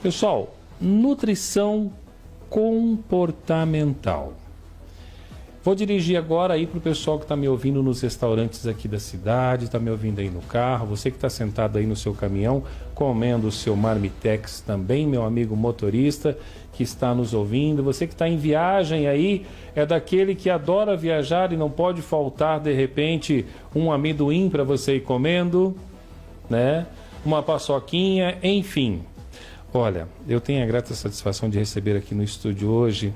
Pessoal, nutrição comportamental. Vou dirigir agora aí para o pessoal que está me ouvindo nos restaurantes aqui da cidade, está me ouvindo aí no carro, você que está sentado aí no seu caminhão, comendo o seu Marmitex também, meu amigo motorista que está nos ouvindo, você que está em viagem aí, é daquele que adora viajar e não pode faltar, de repente, um amendoim para você ir comendo, né? Uma paçoquinha, enfim. Olha, eu tenho a grata satisfação de receber aqui no estúdio hoje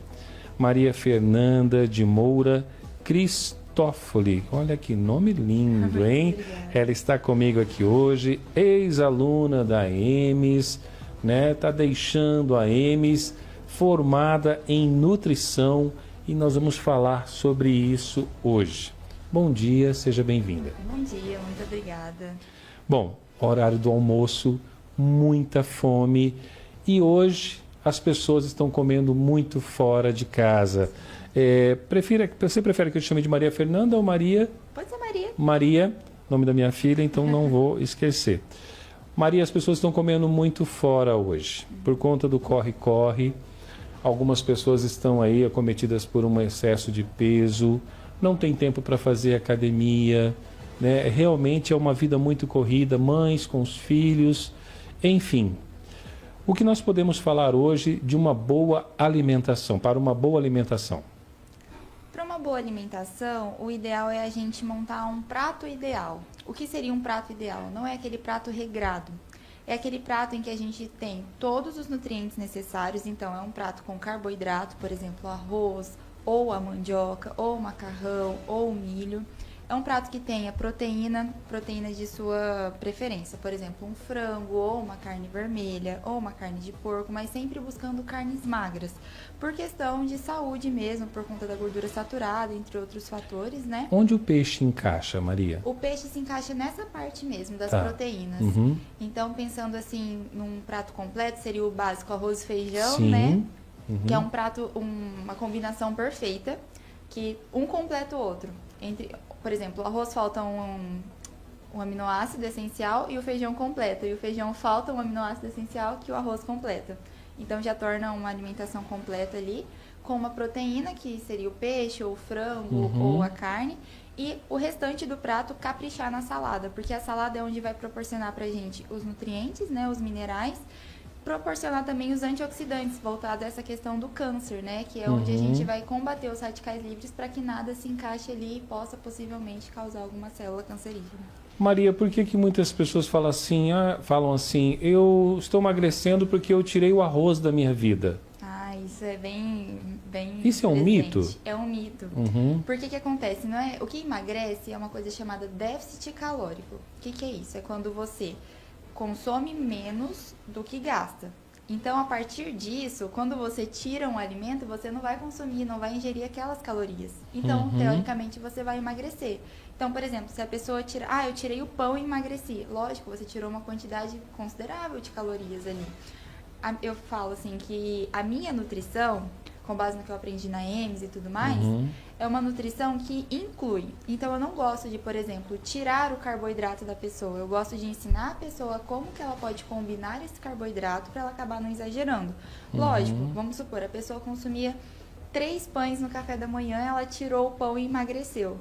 Maria Fernanda de Moura Cristófoli. Olha que nome lindo, hein? Ela está comigo aqui hoje, ex-aluna da EMES, né? Tá deixando a EMES, formada em nutrição, e nós vamos falar sobre isso hoje. Bom dia, seja bem-vinda. Bom dia, muito obrigada. Bom, horário do almoço, muita fome, e hoje as pessoas estão comendo muito fora de casa. Você prefere que eu te chame de Maria Fernanda ou Maria? Pode ser Maria. Maria, nome da minha filha, então não vou esquecer. Maria, as pessoas estão comendo muito fora hoje, por conta do corre-corre. Algumas pessoas estão aí acometidas por um excesso de peso, não tem tempo para fazer academia, né? Realmente é uma vida muito corrida, mães com os filhos, enfim. O que nós podemos falar hoje de uma boa alimentação, para uma boa alimentação? Para uma boa alimentação, o ideal é a gente montar um prato ideal. O que seria um prato ideal? Não é aquele prato regrado. É aquele prato em que a gente tem todos os nutrientes necessários. Então, é um prato com carboidrato, por exemplo, arroz, ou a mandioca, ou o macarrão, ou o milho. É um prato que tenha proteína de sua preferência, por exemplo, um frango, ou uma carne vermelha, ou uma carne de porco, mas sempre buscando carnes magras, por questão de saúde mesmo, por conta da gordura saturada, entre outros fatores, né? Onde o peixe encaixa, Maria? O peixe se encaixa nessa parte mesmo, das Tá. proteínas. Uhum. Então, pensando assim, num prato completo, seria o básico arroz e feijão, Sim. né? Uhum. Que é um prato, uma combinação perfeita, que um completa o outro. Por exemplo, o arroz falta um aminoácido essencial e o feijão completa. E o feijão falta um aminoácido essencial que o arroz completa. Então já torna uma alimentação completa ali, com uma proteína, que seria o peixe, ou o frango, ou a carne. E o restante do prato caprichar na salada, porque a salada é onde vai proporcionar pra gente os nutrientes, né, os minerais, proporcionar também os antioxidantes, voltado a essa questão do câncer, né? Que é onde a gente vai combater os radicais livres para que nada se encaixe ali e possa possivelmente causar alguma célula cancerígena. Maria, por que muitas pessoas falam assim, eu estou emagrecendo porque eu tirei o arroz da minha vida? Isso é bem Isso é um presente. mito? É um mito. Por que acontece? Não é? O que emagrece é uma coisa chamada déficit calórico. O que é isso? É quando você consome menos do que gasta. Então, a partir disso, quando você tira um alimento, você não vai consumir, não vai ingerir aquelas calorias. Então, teoricamente, você vai emagrecer. Então, por exemplo, se a pessoa tira... eu tirei o pão e emagreci. Lógico, você tirou uma quantidade considerável de calorias ali. Eu falo assim que a minha nutrição, com base no que eu aprendi na EMES e tudo mais, é uma nutrição que inclui. Então, eu não gosto de, por exemplo, tirar o carboidrato da pessoa. Eu gosto de ensinar a pessoa como que ela pode combinar esse carboidrato para ela acabar não exagerando. Lógico, vamos supor, a pessoa consumia 3 pães no café da manhã, ela tirou o pão e emagreceu.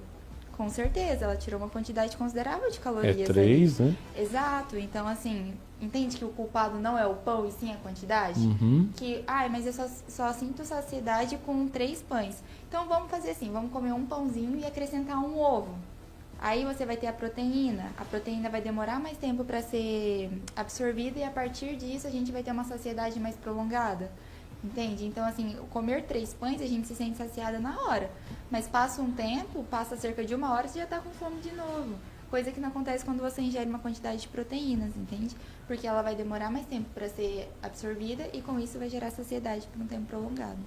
Com certeza, ela tirou uma quantidade considerável de calorias. É 3, né? Exato. Então, assim, entende que o culpado não é o pão e sim a quantidade? Que, mas eu só sinto saciedade com 3 pães. Então, vamos fazer assim, vamos comer um pãozinho e acrescentar um ovo. Aí você vai ter a proteína vai demorar mais tempo para ser absorvida e a partir disso a gente vai ter uma saciedade mais prolongada. Entende? Então, assim, comer 3 pães a gente se sente saciada na hora. Mas passa um tempo, passa cerca de 1 hora, você já tá com fome de novo. Coisa que não acontece quando você ingere uma quantidade de proteínas, entende? Porque ela vai demorar mais tempo para ser absorvida e com isso vai gerar saciedade por um tempo prolongado.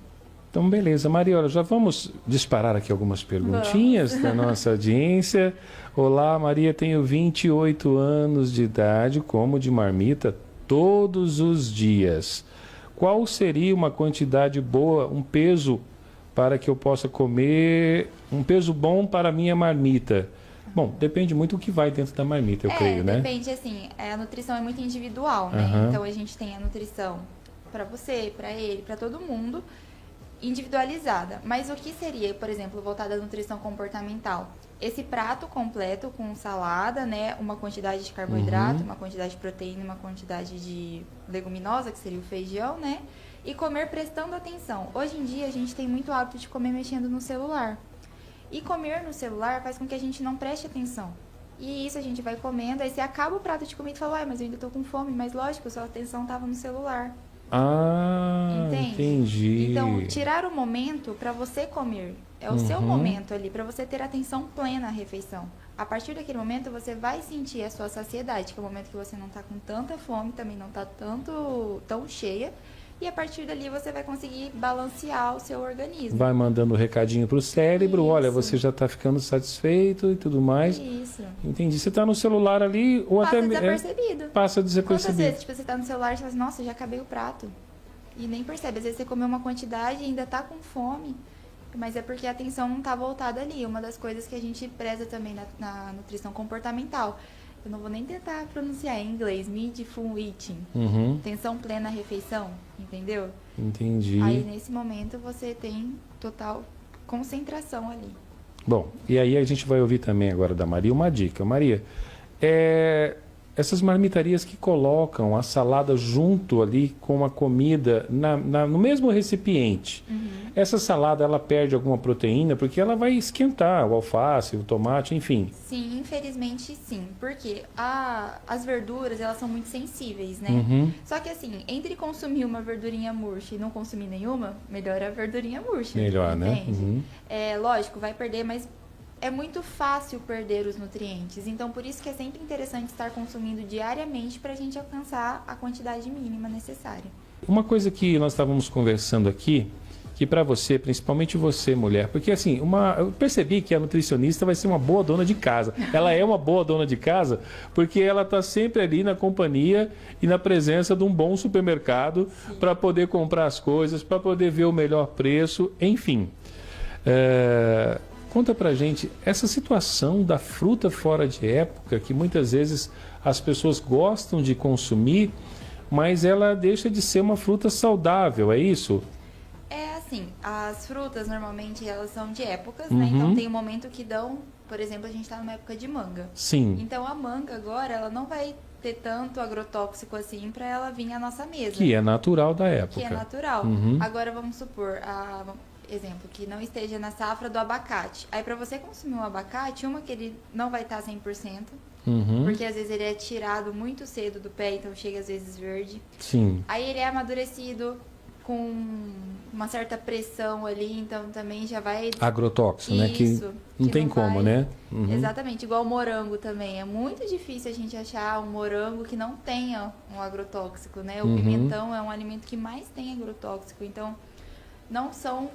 Então, beleza. Mariola, já vamos disparar aqui algumas perguntinhas da nossa audiência. Olá, Maria, tenho 28 anos de idade, como de marmita todos os dias. Qual seria uma quantidade boa, um peso para que eu possa comer, um peso bom para a minha marmita? Bom, depende muito do que vai dentro da marmita, eu creio, né? Depende, assim, a nutrição é muito individual, né? Então, a gente tem a nutrição para você, para ele, para todo mundo, individualizada. Mas o que seria, por exemplo, voltada à nutrição comportamental? Esse prato completo com salada, né, uma quantidade de carboidrato, uma quantidade de proteína, uma quantidade de leguminosa, que seria o feijão, né? E comer prestando atenção. Hoje em dia a gente tem muito hábito de comer mexendo no celular. E comer no celular faz com que a gente não preste atenção. E isso a gente vai comendo, aí você acaba o prato de comida e fala, mas eu ainda tô com fome. Mas lógico, sua atenção tava no celular. Ah, Entende? entendi. Então, tirar o momento para você comer. É o seu momento ali, para você ter atenção plena à refeição. A partir daquele momento, você vai sentir a sua saciedade, que é o momento que você não tá com tanta fome, também não tá tão cheia. E a partir dali, você vai conseguir balancear o seu organismo. Vai mandando um recadinho pro cérebro, olha, você já tá ficando satisfeito e tudo mais. Isso. Entendi. Você tá no celular ali, ou Passa até... desapercebido. Passa desapercebido. Quantas vezes, tipo, você tá no celular e fala assim, nossa, já acabei o prato. E nem percebe. Às vezes você comeu uma quantidade e ainda tá com fome. Mas é porque a atenção não tá voltada ali. Uma das coisas que a gente preza também na nutrição comportamental. Eu não vou nem tentar pronunciar em inglês. Mindful eating. Atenção plena à refeição. Entendeu? Entendi. Aí, nesse momento, você tem total concentração ali. Bom, e aí a gente vai ouvir também agora da Maria uma dica. Maria, essas marmitarias que colocam a salada junto ali com a comida no mesmo recipiente, essa salada ela perde alguma proteína porque ela vai esquentar o alface, o tomate, enfim. Sim, infelizmente sim, porque as verduras elas são muito sensíveis, né? Só que assim, entre consumir uma verdurinha murcha e não consumir nenhuma, melhor a verdurinha murcha. Melhor, entende? né? É lógico, vai perder, mas é muito fácil perder os nutrientes. Então, por isso que é sempre interessante estar consumindo diariamente para a gente alcançar a quantidade mínima necessária. Uma coisa que nós estávamos conversando aqui, que para você, principalmente você, mulher, porque assim, eu percebi que a nutricionista vai ser uma boa dona de casa. Ela é uma boa dona de casa porque ela está sempre ali na companhia e na presença de um bom supermercado para poder comprar as coisas, para poder ver o melhor preço, enfim. Conta pra gente essa situação da fruta fora de época, que muitas vezes as pessoas gostam de consumir, mas ela deixa de ser uma fruta saudável, é isso? É assim, as frutas normalmente elas são de épocas, né? Então tem um momento que dão, por exemplo, a gente está numa época de manga. Sim. Então a manga agora, ela não vai ter tanto agrotóxico assim para ela vir à nossa mesa. Que é natural da época. Que é natural. Agora vamos supor, exemplo, que não esteja na safra do abacate. Aí para você consumir um abacate, que ele não vai estar 100%, porque às vezes ele é tirado muito cedo do pé, então chega às vezes verde. Sim. Aí ele é amadurecido com uma certa pressão ali, então também já vai... Agrotóxico, né? Que não tem como, né? Exatamente, igual o morango também. É muito difícil a gente achar um morango que não tenha um agrotóxico, né? O pimentão é um alimento que mais tem agrotóxico, então não são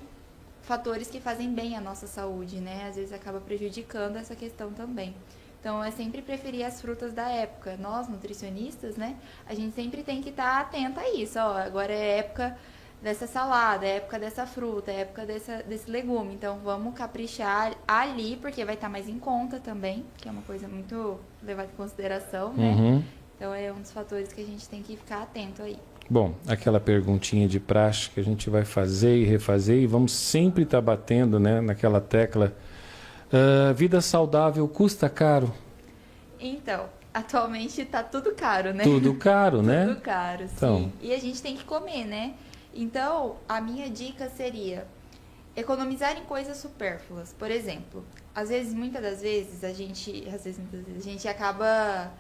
fatores que fazem bem à nossa saúde, né? Às vezes acaba prejudicando essa questão também. Então, é sempre preferir as frutas da época. Nós, nutricionistas, né? A gente sempre tem que estar atenta a isso. Ó, agora é época dessa salada, é época dessa fruta, é época desse legume. Então, vamos caprichar ali, porque vai estar mais em conta também, que é uma coisa muito levada em consideração, né? Então, é um dos fatores que a gente tem que ficar atento aí. Bom, aquela perguntinha de praxe que a gente vai fazer e refazer e vamos sempre estar batendo, né, naquela tecla. Vida saudável custa caro? Então, atualmente tá tudo caro, né? Tudo caro, né? Tudo caro, sim. Então. E a gente tem que comer, né? Então, a minha dica seria economizar em coisas supérfluas. Por exemplo, muitas das vezes, a gente acaba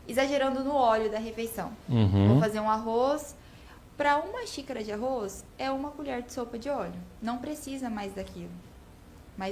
exagerando no óleo da refeição. Vou fazer um arroz. Para uma xícara de arroz, é uma colher de sopa de óleo. Não precisa mais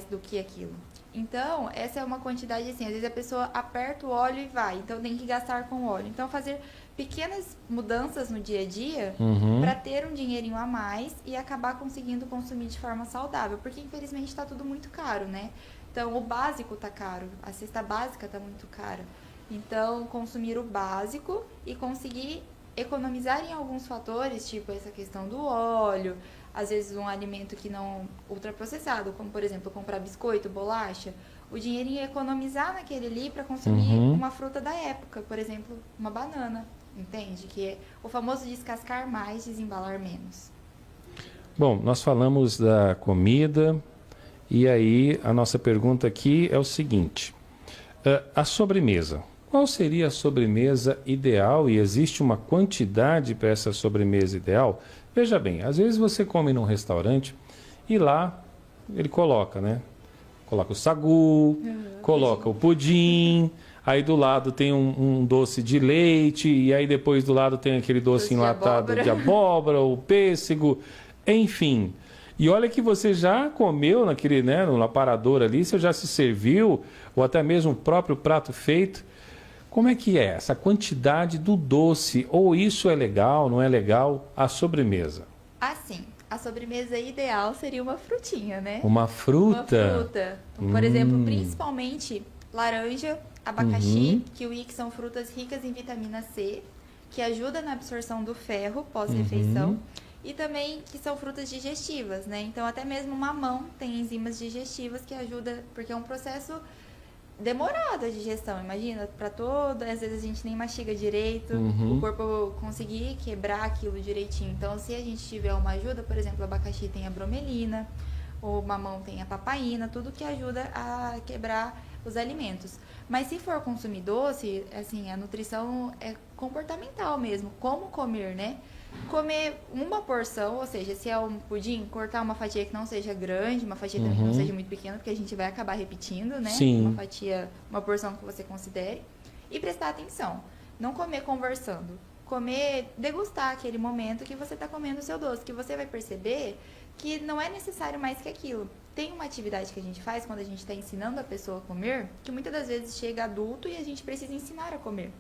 do que aquilo. Então, essa é uma quantidade assim, às vezes a pessoa aperta o óleo e vai, então tem que gastar com óleo. Então, fazer pequenas mudanças no dia a dia para ter um dinheirinho a mais e acabar conseguindo consumir de forma saudável, porque infelizmente está tudo muito caro, né? Então, o básico está caro, a cesta básica está muito cara. Então, consumir o básico e conseguir economizar em alguns fatores, tipo essa questão do óleo, às vezes um alimento que não ultraprocessado, como por exemplo comprar biscoito, bolacha, o dinheirinho é economizar naquele ali para consumir uma fruta da época, por exemplo, uma banana. entende? Que é o famoso descascar mais, desembalar menos. Bom, nós falamos da comida e aí a nossa pergunta aqui é o seguinte: a sobremesa. Qual seria a sobremesa ideal e existe uma quantidade para essa sobremesa ideal? Veja bem, às vezes você come num restaurante e lá ele coloca, né? Coloca o sagu, coloca o pudim, aí do lado tem um doce de leite, e aí depois do lado tem aquele doce enlatado de abóbora, o pêssego, enfim. E olha que você já comeu naquele, né, no aparador ali, você já se serviu, ou até mesmo o próprio prato feito. Como é que é essa quantidade do doce? Ou isso é legal, não é legal? A sobremesa. Assim, a sobremesa ideal seria uma frutinha, né? Uma fruta? Uma fruta. Por exemplo, principalmente laranja, abacaxi, kiwi, que são frutas ricas em vitamina C, que ajuda na absorção do ferro pós-refeição. E também que são frutas digestivas, né? Então, até mesmo mamão tem enzimas digestivas que ajudam, porque é um processo demorado a digestão, imagina, para todo, às vezes a gente nem mastiga direito, o corpo conseguir quebrar aquilo direitinho. Então, se a gente tiver uma ajuda, por exemplo, o abacaxi tem a bromelina, o mamão tem a papaina, tudo que ajuda a quebrar os alimentos. Mas se for consumir doce, assim, a nutrição é comportamental mesmo, como comer, né? Comer uma porção, ou seja, se é um pudim, cortar uma fatia que não seja grande, uma fatia também que não seja muito pequena, porque a gente vai acabar repetindo, né? Sim. Uma fatia, uma porção que você considere. E prestar atenção. Não comer conversando. Comer, degustar aquele momento que você está comendo o seu doce, que você vai perceber que não é necessário mais que aquilo. Tem uma atividade que a gente faz quando a gente está ensinando a pessoa a comer, que muitas das vezes chega adulto e a gente precisa ensinar a comer.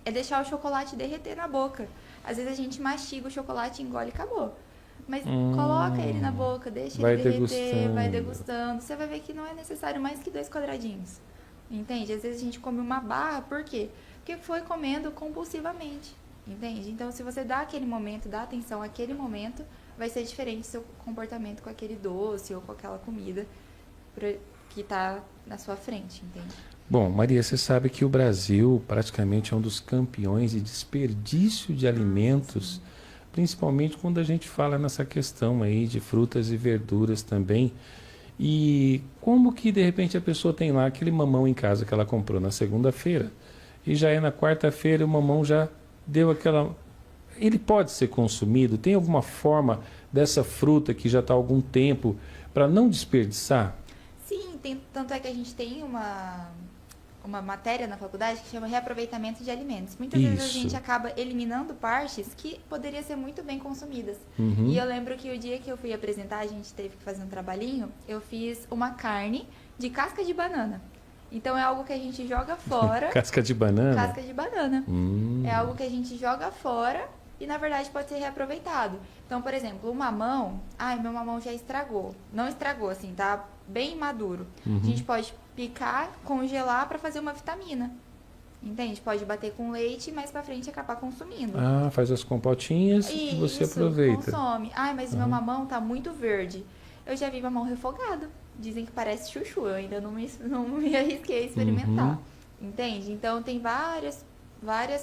É deixar o chocolate derreter na boca. Às vezes a gente mastiga o chocolate, engole e acabou. Mas coloca ele na boca, deixa ele derreter, vai degustando. Você vai ver que não é necessário mais que 2 quadradinhos. Entende? Às vezes a gente come uma barra, por quê? Porque foi comendo compulsivamente. Entende? Então, se você dá aquele momento, dá atenção àquele momento, vai ser diferente seu comportamento com aquele doce ou com aquela comida que está na sua frente, entende? Bom, Maria, você sabe que o Brasil praticamente é um dos campeões de desperdício de alimentos, principalmente quando a gente fala nessa questão aí de frutas e verduras também. E como que de repente a pessoa tem lá aquele mamão em casa que ela comprou na segunda-feira e já é na quarta-feira o mamão já deu aquela... Ele pode ser consumido? Tem alguma forma dessa fruta que já está há algum tempo para não desperdiçar? Sim, tanto é que a gente tem uma matéria na faculdade que chama reaproveitamento de alimentos. Muitas vezes a gente acaba eliminando partes que poderiam ser muito bem consumidas. E eu lembro que o dia que eu fui apresentar, a gente teve que fazer um trabalhinho, eu fiz uma carne de casca de banana. Então é algo que a gente joga fora. Casca de banana? Casca de banana. É algo que a gente joga fora e na verdade pode ser reaproveitado. Então, por exemplo, o mamão, meu mamão já estragou. Não estragou, assim, tá bem maduro. A gente pode picar, congelar para fazer uma vitamina. Entende? Pode bater com leite e mais pra frente acabar consumindo. Faz as compotinhas e você aproveita. Consome. Mas meu mamão tá muito verde. Eu já vi mamão refogado. Dizem que parece chuchu. Eu ainda não me arrisquei a experimentar. Entende? Então tem várias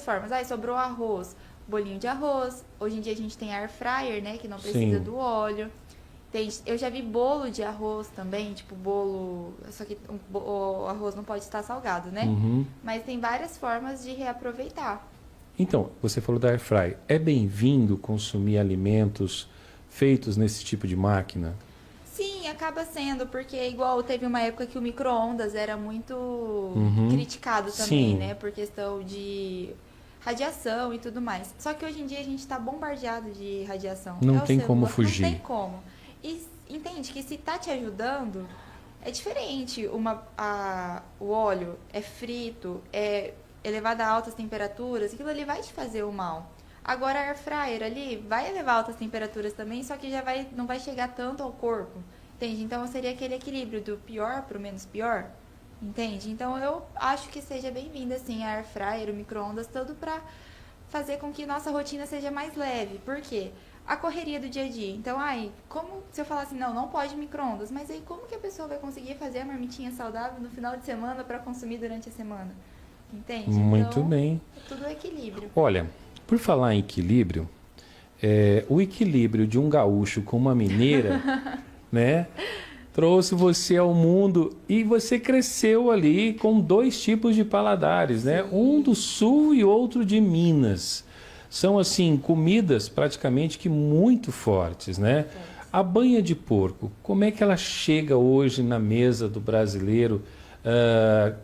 formas. Sobrou arroz, bolinho de arroz. Hoje em dia a gente tem air fryer, né? Que não precisa do óleo. Eu já vi bolo de arroz também, tipo bolo... Só que o arroz não pode estar salgado, né? Mas tem várias formas de reaproveitar. Então, você falou da air fry. É bem-vindo consumir alimentos feitos nesse tipo de máquina? Sim, acaba sendo, porque igual teve uma época que o micro-ondas era muito criticado também, né? Por questão de radiação e tudo mais. Só que hoje em dia a gente está bombardeado de radiação. Não tem como fugir. Não tem como. E entende que se tá te ajudando, é diferente. O óleo é frito, é elevado a altas temperaturas, aquilo ali vai te fazer o mal. Agora a air fryer ali vai elevar altas temperaturas também, só que não vai chegar tanto ao corpo, entende? Então seria aquele equilíbrio do pior para o menos pior, entende? Então eu acho que seja bem-vinda assim a air fryer, o micro-ondas, tudo para fazer com que nossa rotina seja mais leve. Por quê? A correria do dia a dia. Então, como se eu falar assim, não pode micro-ondas, mas aí como que a pessoa vai conseguir fazer a marmitinha saudável no final de semana para consumir durante a semana? Entende? Muito então, bem. é tudo equilíbrio. Olha, por falar em equilíbrio, o equilíbrio de um gaúcho com uma mineira, né, trouxe você ao mundo e você cresceu ali com dois tipos de paladares, né? Um do sul e outro de Minas. São, assim, comidas praticamente que muito fortes, né? A banha de porco, como é que ela chega hoje na mesa do brasileiro,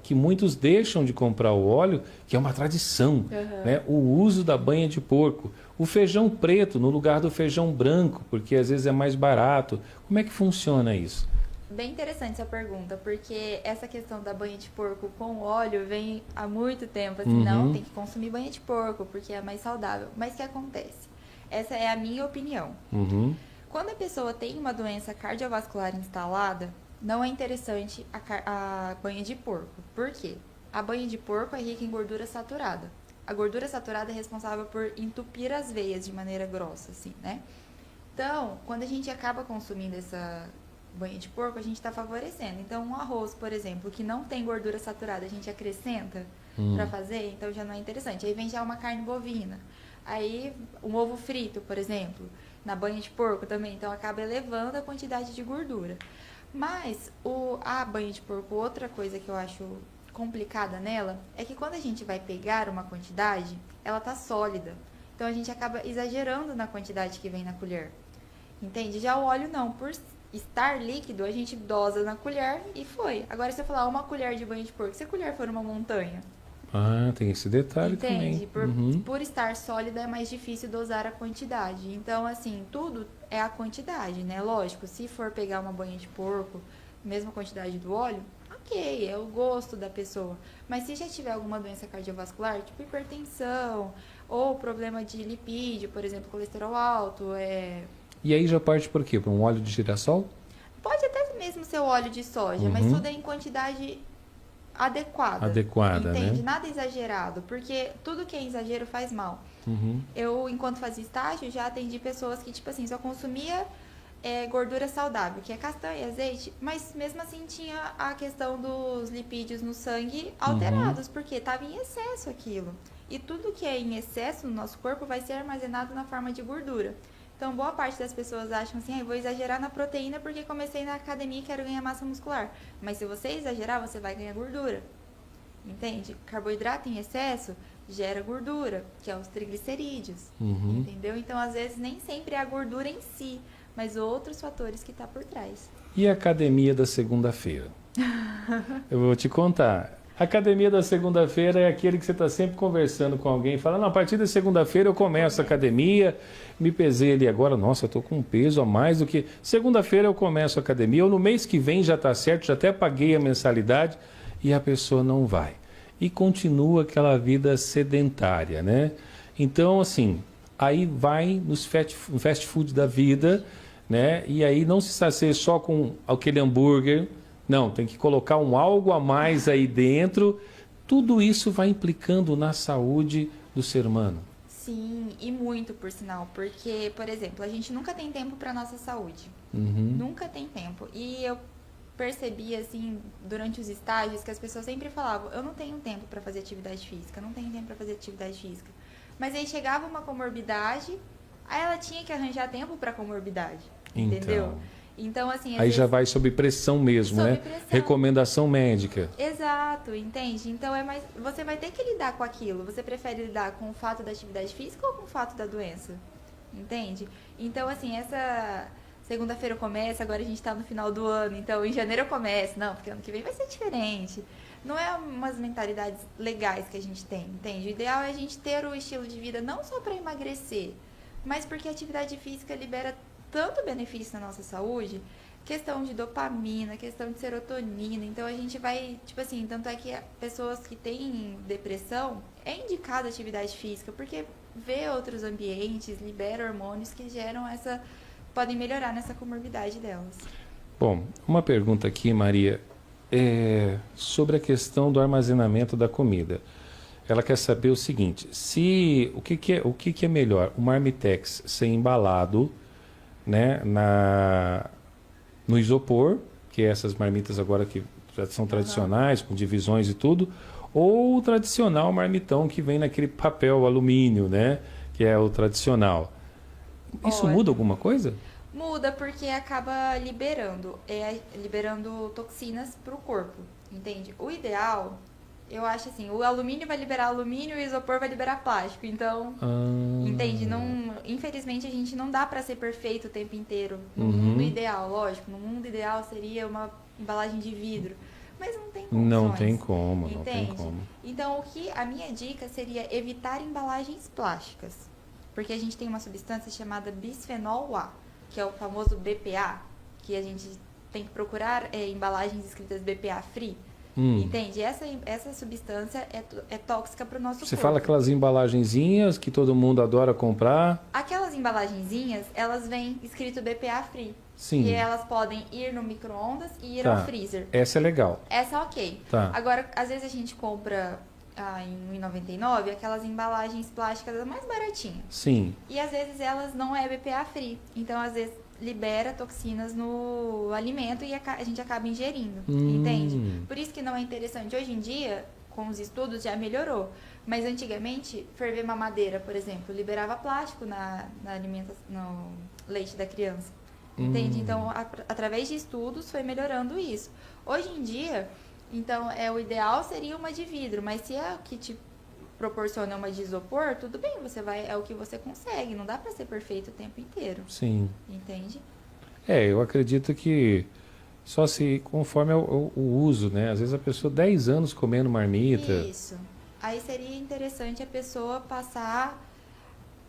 que muitos deixam de comprar o óleo, que é uma tradição, né? O uso da banha de porco. O feijão preto no lugar do feijão branco, porque às vezes é mais barato. Como é que funciona isso? Bem interessante essa pergunta, porque essa questão da banha de porco com óleo vem há muito tempo, assim, não, tem que consumir banha de porco, porque é mais saudável. Mas o que acontece? Essa é a minha opinião. Quando a pessoa tem uma doença cardiovascular instalada, não é interessante a banha de porco. Por quê? A banha de porco é rica em gordura saturada. A gordura saturada é responsável por entupir as veias de maneira grossa, assim, né? Então, quando a gente acaba consumindo essa banha de porco, a gente está favorecendo. Então, um arroz, por exemplo, que não tem gordura saturada, a gente acrescenta para fazer, então já não é interessante. Aí vem já uma carne bovina. Aí, um ovo frito, por exemplo, na banha de porco também, então acaba elevando a quantidade de gordura. Mas a banha de porco, outra coisa que eu acho complicada nela, é que quando a gente vai pegar uma quantidade, ela tá sólida. Então a gente acaba exagerando na quantidade que vem na colher. Entende? Já o óleo não, por estar líquido, a gente dosa na colher e foi. Agora, se eu falar uma colher de banha de porco, se a colher for uma montanha, Ah, tem esse detalhe entende? também. Por estar sólida é mais difícil dosar a quantidade. Então, assim, tudo é a quantidade, né? Lógico, se for pegar uma banha de porco, mesma quantidade do óleo, ok, é o gosto da pessoa. Mas se já tiver alguma doença cardiovascular, tipo hipertensão, ou problema de lipídio, por exemplo, colesterol alto, E aí já parte por quê? Para um óleo de girassol? pode até mesmo ser o óleo de soja, mas tudo é em quantidade adequada. Adequada, entende? né? Nada exagerado, porque tudo que é exagero faz mal. Eu, enquanto fazia estágio, já atendi pessoas que, tipo assim, só consumia gordura saudável, que é castanha e azeite, mas mesmo assim tinha a questão dos lipídios no sangue alterados, porque estava em excesso aquilo. E tudo que é em excesso no nosso corpo vai ser armazenado na forma de gordura. Então, boa parte das pessoas acham assim, vou exagerar na proteína porque comecei na academia e quero ganhar massa muscular. Mas se você exagerar, você vai ganhar gordura. Entende? Carboidrato em excesso gera gordura, que é os triglicerídeos. Entendeu? Então, às vezes, nem sempre é a gordura em si, mas outros fatores que tá por trás. E a academia da segunda-feira? Eu vou te contar. A academia da segunda-feira é aquele que você está sempre conversando com alguém, falando, a partir da segunda-feira eu começo a academia, me pesei ali agora, nossa, eu estou com um peso a mais do que... Segunda-feira eu começo a academia, ou no mês que vem já está certo, já até paguei a mensalidade, e a pessoa não vai. E continua aquela vida sedentária, né? Então, assim, aí vai no fast food da vida, né? E aí não se sacia só com aquele hambúrguer. Não, tem que colocar algo a mais aí dentro. Tudo isso vai implicando na saúde do ser humano. Sim, e muito, por sinal. Porque, por exemplo, a gente nunca tem tempo para nossa saúde. Nunca tem tempo. E eu percebi, assim, durante os estágios, que as pessoas sempre falavam, eu não tenho tempo para fazer atividade física, não tenho tempo para fazer atividade física. Mas aí chegava uma comorbidade, aí ela tinha que arranjar tempo para comorbidade. Entendeu? Então, assim... Aí já vai sob pressão mesmo, sob né? pressão. Recomendação médica. Exato, entende? Então, você vai ter que lidar com aquilo. Você prefere lidar com o fato da atividade física ou com o fato da doença? Entende? Então, assim, essa segunda-feira começa, agora a gente tá no final do ano, então em janeiro eu começo. Não, porque ano que vem vai ser diferente. Não é umas mentalidades legais que a gente tem, entende? O ideal é a gente ter o estilo de vida não só para emagrecer, mas porque a atividade física libera tanto benefício na nossa saúde, questão de dopamina, questão de serotonina, então a gente vai, tipo assim, tanto é que pessoas que têm depressão, é indicado atividade física, porque vê outros ambientes, libera hormônios que podem melhorar nessa comorbidade delas. Bom, uma pergunta aqui, Maria, sobre a questão do armazenamento da comida. Ela quer saber o seguinte, o que é melhor, o Marmitex ser embalado, né, no isopor, que é essas marmitas agora que já são tradicionais, com divisões e tudo, ou o tradicional marmitão que vem naquele papel alumínio, né? Que é o tradicional. Isso muda alguma coisa? Muda porque acaba liberando toxinas para o corpo, entende? O ideal, eu acho assim, o alumínio vai liberar alumínio e o isopor vai liberar plástico, então, entende? Não, infelizmente a gente não dá para ser perfeito o tempo inteiro. No mundo ideal, lógico, no mundo ideal seria uma embalagem de vidro, mas não tem condições. Não tem como, entende? não tem como. Então, a minha dica seria evitar embalagens plásticas, porque a gente tem uma substância chamada bisfenol A, que é o famoso BPA, que a gente tem que procurar embalagens escritas BPA free. Entende? Essa substância é tóxica para o nosso corpo. Você fala aquelas embalagenzinhas que todo mundo adora comprar? Aquelas embalagenzinhas, elas vêm escrito BPA free. Sim. E elas podem ir no micro-ondas e ir ao freezer. Essa é legal. Essa é ok. Tá. Agora, às vezes a gente compra em R$ 1,99 aquelas embalagens plásticas mais baratinhas. Sim. E às vezes elas não é BPA free. Então, às vezes, libera toxinas no alimento e a gente acaba ingerindo. Entende? Por isso que não é interessante. Hoje em dia, com os estudos, já melhorou. Mas antigamente, ferver mamadeira, por exemplo, liberava plástico no leite da criança. Entende? Então, através de estudos, foi melhorando isso. Hoje em dia, então, o ideal seria uma de vidro, mas se é o que te proporciona uma de isopor, tudo bem, é o que você consegue, não dá para ser perfeito o tempo inteiro. Sim. Entende? Eu acredito que só se conforme o uso, né? Às vezes a pessoa 10 anos comendo marmita. Isso. Aí seria interessante a pessoa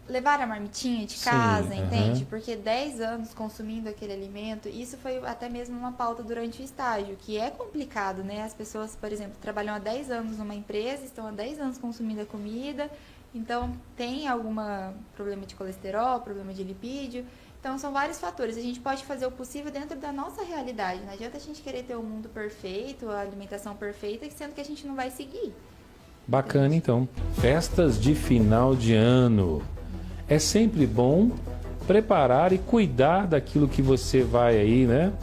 levar a marmitinha de casa, entende? Porque 10 anos consumindo aquele alimento, isso foi até mesmo uma pauta durante o estágio, que é complicado, né? As pessoas, por exemplo, trabalham há 10 anos numa empresa, estão há 10 anos consumindo a comida, então tem algum problema de colesterol, problema de lipídio. Então, são vários fatores. A gente pode fazer o possível dentro da nossa realidade. Não adianta a gente querer ter o mundo perfeito, a alimentação perfeita, sendo que a gente não vai seguir. Bacana, então. Festas de final de ano. É sempre bom preparar e cuidar daquilo que você vai aí, né?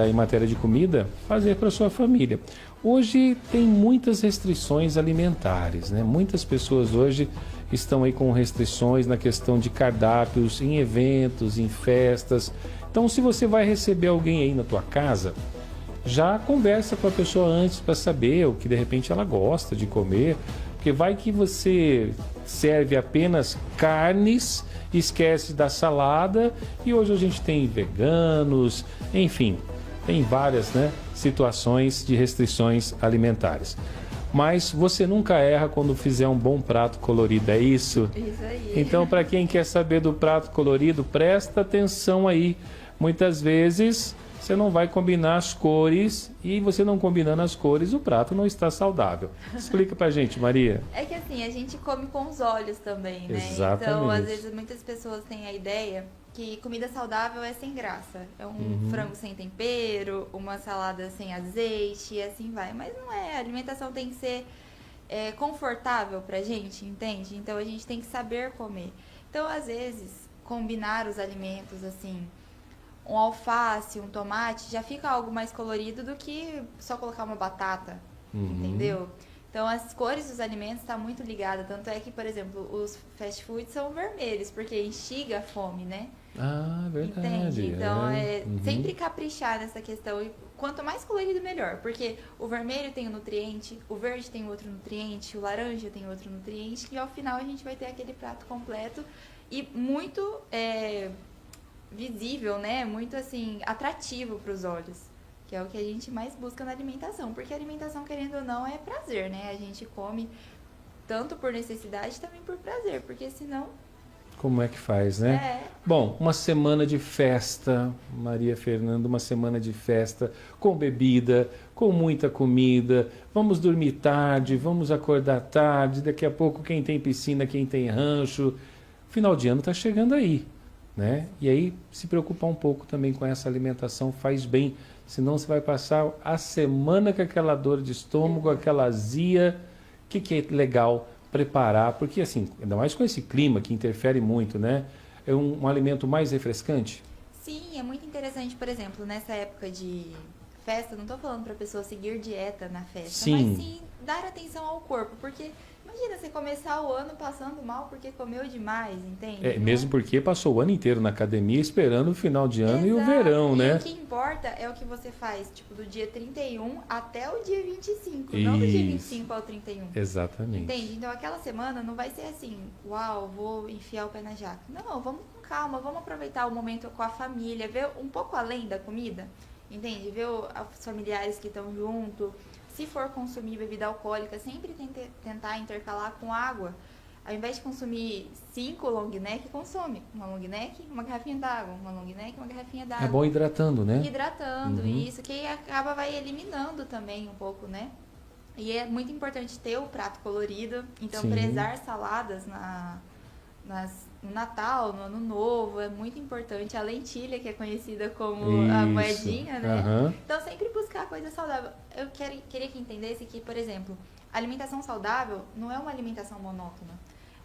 Em matéria de comida, fazer para sua família. Hoje tem muitas restrições alimentares, né? Muitas pessoas hoje estão aí com restrições na questão de cardápios, em eventos, em festas. Então, se você vai receber alguém aí na tua casa, já conversa com a pessoa antes para saber o que de repente ela gosta de comer, porque vai que você serve apenas carnes, esquece da salada, e hoje a gente tem veganos, enfim, tem várias, né, situações de restrições alimentares. Mas você nunca erra quando fizer um bom prato colorido, é isso? Isso aí. Então, para quem quer saber do prato colorido, presta atenção aí. Muitas vezes você não vai combinar as cores, e você não combinando as cores, o prato não está saudável. Explica pra gente, Maria. É que assim, a gente come com os olhos também, né? Exatamente. Então, às vezes, muitas pessoas têm a ideia que comida saudável é sem graça. É um frango sem tempero, uma salada sem azeite e assim vai. Mas não é. A alimentação tem que ser confortável pra gente, entende? Então, a gente tem que saber comer. Então, às vezes, combinar os alimentos, assim, um alface, um tomate, já fica algo mais colorido do que só colocar uma batata, entendeu? Então, as cores dos alimentos estão muito ligadas. Tanto é que, por exemplo, os fast foods são vermelhos, porque instiga a fome, né? Ah, verdade. Entende? Então, sempre caprichar nessa questão. E quanto mais colorido, melhor. Porque o vermelho tem um nutriente, o verde tem outro nutriente, o laranja tem outro nutriente, e ao final a gente vai ter aquele prato completo e muito visível, né? Muito, assim, atrativo para os olhos. Que é o que a gente mais busca na alimentação. Porque a alimentação, querendo ou não, é prazer, né? A gente come tanto por necessidade, também por prazer. Porque senão... Como é que faz, né? Bom, uma semana de festa, Maria Fernanda, uma semana de festa com bebida, com muita comida. Vamos dormir tarde, vamos acordar tarde. Daqui a pouco, quem tem piscina, quem tem rancho. Final de ano está chegando aí, né? E aí, se preocupar um pouco também com essa alimentação faz bem. Senão você vai passar a semana com aquela dor de estômago, aquela azia. O que é legal preparar? Porque assim, ainda mais com esse clima que interfere muito, né? É um alimento mais refrescante? Sim, é muito interessante, por exemplo, nessa época de festa, não estou falando para a pessoa seguir dieta na festa, sim. mas sim dar atenção ao corpo, porque imagina você começar o ano passando mal porque comeu demais, entende? Mesmo porque passou o ano inteiro na academia esperando o final de ano. Exato. E o verão, né? E o que importa é o que você faz, tipo, do dia 31 até o dia 25, não do dia 25 ao 31. Exatamente. Entende? Então aquela semana não vai ser assim, uau, vou enfiar o pé na jaca. Não, vamos com calma, vamos aproveitar o momento com a família, ver um pouco além da comida, entende? Ver os familiares que estão junto. Se for consumir bebida alcoólica, sempre tentar intercalar com água. Ao invés de consumir 5 long neck, consome uma long neck, uma garrafinha d'água, uma long neck, uma garrafinha d'água. É bom hidratando, né? Hidratando, isso, que vai eliminando também um pouco, né? E é muito importante ter o prato colorido, então prezar saladas no Natal, no Ano Novo, é muito importante. A lentilha, que é conhecida como a moedinha, né? Então, sempre buscar coisa saudável. Eu queria que entendesse que, por exemplo, a alimentação saudável não é uma alimentação monótona.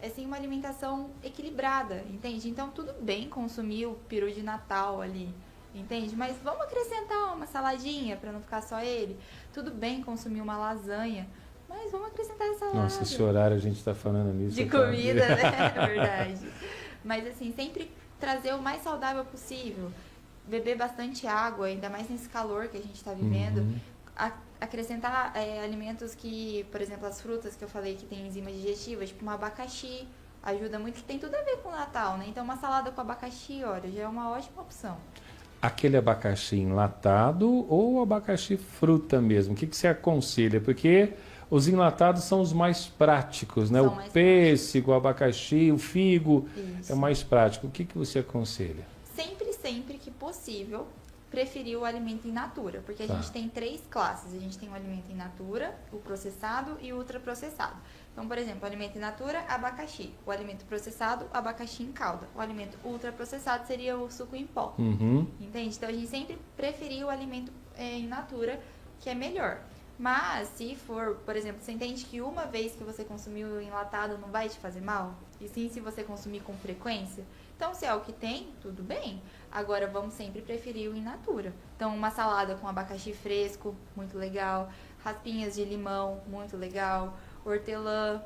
É sim uma alimentação equilibrada, entende? Então, tudo bem consumir o peru de Natal ali, entende? Mas vamos acrescentar uma saladinha para não ficar só ele. Tudo bem consumir uma lasanha, mas vamos acrescentar essa salada. Nossa, esse horário a gente está falando nisso. De comida, né? É verdade. Mas assim, sempre trazer o mais saudável possível. Beber bastante água, ainda mais nesse calor que a gente está vivendo. Acrescentar alimentos que, por exemplo, as frutas que eu falei que tem enzimas digestivas, tipo um abacaxi, ajuda muito, que tem tudo a ver com o Natal, né? Então uma salada com abacaxi, olha, já é uma ótima opção. Aquele abacaxi enlatado ou abacaxi fruta mesmo? O que você aconselha? Porque os enlatados são os mais práticos, né? O pêssego, o abacaxi, o figo é mais prático. O que você aconselha? Sempre que possível, preferir o alimento in natura, porque a gente tem 3 classes. A gente tem o alimento in natura, o processado e o ultraprocessado. Então, por exemplo, o alimento in natura, abacaxi. O alimento processado, abacaxi em calda. O alimento ultraprocessado seria o suco em pó. Entende? Então, a gente sempre preferir o alimento in natura, que é melhor. Mas, se for, por exemplo, você entende que uma vez que você consumiu enlatado não vai te fazer mal? E sim, se você consumir com frequência? Então, se é o que tem, tudo bem. Agora, vamos sempre preferir o in natura. Então, uma salada com abacaxi fresco, muito legal. Raspinhas de limão, muito legal. Hortelã,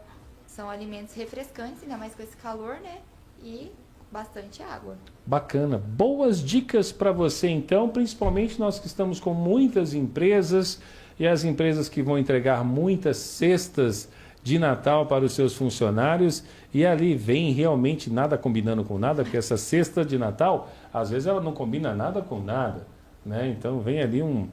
são alimentos refrescantes, ainda mais com esse calor, né? E bastante água. Bacana. Boas dicas para você, então, principalmente nós que estamos com muitas empresas e as empresas que vão entregar muitas cestas de Natal para os seus funcionários e ali vem realmente nada combinando com nada, porque essa cesta de Natal, às vezes ela não combina nada com nada, né? Então vem ali um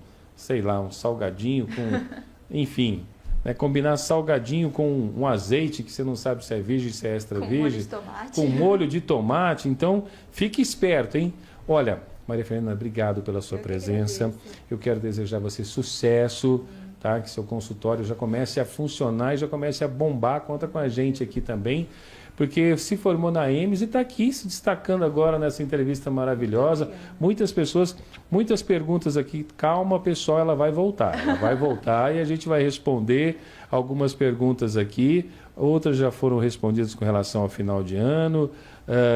salgadinho com, enfim, né? Combinar salgadinho com um azeite que você não sabe se é virgem, se é extra virgem, com molho de tomate, então fique esperto, hein? Olha, Maria Fernanda, obrigado pela sua presença. Eu quero desejar a você sucesso, tá? Que seu consultório já comece a funcionar e já comece a bombar. Conta com a gente aqui também, porque se formou na EMS e está aqui se destacando agora nessa entrevista maravilhosa. Muitas pessoas, muitas perguntas aqui. Calma, pessoal, ela vai voltar e a gente vai responder algumas perguntas aqui. Outras já foram respondidas com relação ao final de ano.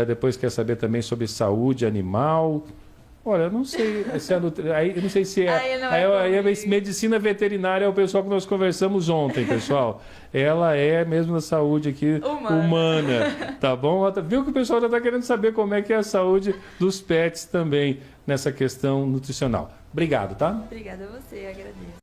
Depois quer saber também sobre saúde animal. Olha, eu não sei se eu não sei se é medicina veterinária, é o pessoal que nós conversamos ontem, pessoal. Ela é mesmo da saúde aqui humana, tá bom? Viu que o pessoal já está querendo saber como é que é a saúde dos pets também nessa questão nutricional. Obrigado, tá? Obrigada a você, agradeço.